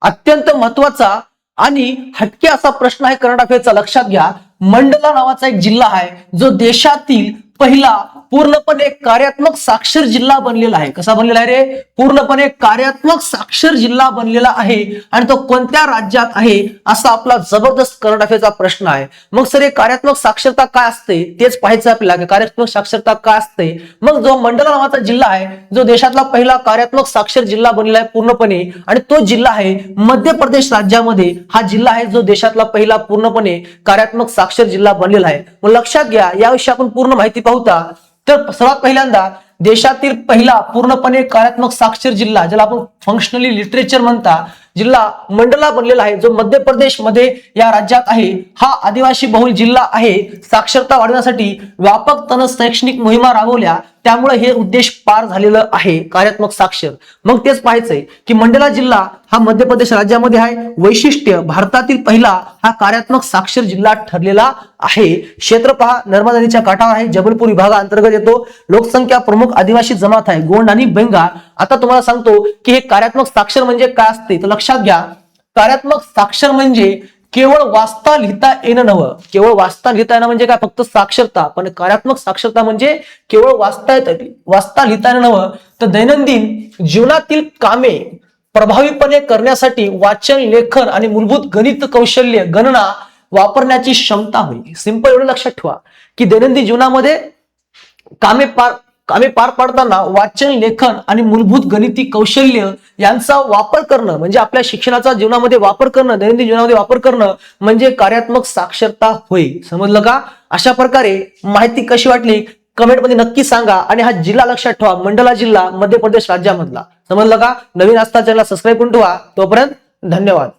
अत्यंत महत्वाचा आणि हटके असा प्रश्न आहे करंट अफेअरचा, लक्षात घ्या. मंडला नावाचा एक जिल्हा आहे जो देशातील पहिला पूर्णपणे कार्यात्मक साक्षर जिल्हा बनलेला आहे. कसा बनलेला आहे रे? पूर्णपणे कार्यात्मक साक्षर जिल्हा बनलेला आहे. आणि तो कोणत्या राज्यात आहे असा आपला जबरदस्त करंट अफेअरचा प्रश्न आहे. मग सर हे कार्यात्मक साक्षरता काय असते तेच पाहायचं आपल्याला. कार्यात्मक साक्षरता काय असते? मग जो मंडला नावाचा जिल्हा आहे जो देशातला पहिला कार्यात्मक साक्षर जिल्हा बनलेला आहे पूर्णपणे, आणि तो जिल्हा आहे मध्य प्रदेश राज्यामध्ये. हा जिल्हा आहे जो देशातला पहिला पूर्णपणे कार्यात्मक साक्षर जिल्हा बनलेला आहे. मग लक्षात घ्या, याविषयी आपण पूर्ण माहिती पाहूया. तर सर्वात पहिल्यांदा देशातील पहिला पूर्णपणे कार्यात्मक साक्षर जिल्हा, ज्याला आपण फंक्शनली लिटरेचर म्हणता, जिल्हा मंडला बनलेला आहे जो मध्य प्रदेश मध्ये या राज्यात आहे. हा आदिवासी बहुल जिल्हा आहे. साक्षरता वाढवण्यासाठी व्यापक शैक्षणिक मोहिमा राबवल्या, त्यामुळे हे उद्देश पार झालेलं आहे, कार्यात्मक साक्षर. मग तेच पाहायचंय की मंडला जिल्हा हा मध्य प्रदेश राज्यामध्ये आहे. वैशिष्ट्य, भारतातील पहिला हा कार्यात्मक साक्षर जिल्हा ठरलेला आहे. क्षेत्र पहा, नर्मदा नदीच्या काठावर आहे, जबलपूर विभागाअंतर्गत येतो. लोकसंख्या प्रमुख आदिवासी जमात आहे गोंड आणि बेंगाल. आता तुम्हाला सांगतो की हे कार्यात्मक साक्षर म्हणजे काय असते. तर लक्षात घ्या, कार्यात्मक साक्षर म्हणजे केवळ वाचता लिहिता येणं नव्हे. केवळ वाचता लिहिता येणं म्हणजे काय? फक्त साक्षरता. पण कार्यात्मक साक्षरता म्हणजे केवळ वाचता लिहिता येणं नव्हे, तर दैनंदिन जीवनातील कामे प्रभावीपणे करण्यासाठी वाचन, लेखन आणि मूलभूत गणित कौशल्य, गणना वापरण्याची क्षमता होईल. सिंपल एवढं लक्षात ठेवा की दैनंदिन जीवनामध्ये कामे पार पाडताना वाचन, लेखन आणि मूलभूत गणिती कौशल्य यांचा वापर करणं म्हणजे आपल्या शिक्षणाचा जीवनामध्ये वापर करणं, दैनंदिन जीवनामध्ये वापर करणं म्हणजे कार्यात्मक साक्षरता होय. समजलं का? अशा प्रकारे माहिती कशी वाटली कमेंटमध्ये नक्की सांगा. आणि हा जिल्हा लक्षात ठेवा, मंडला जिल्हा मध्य प्रदेश राज्यामधला. समजलं का? नवीन असता चॅनलला सबस्क्राईब करून ठेवा. तोपर्यंत धन्यवाद.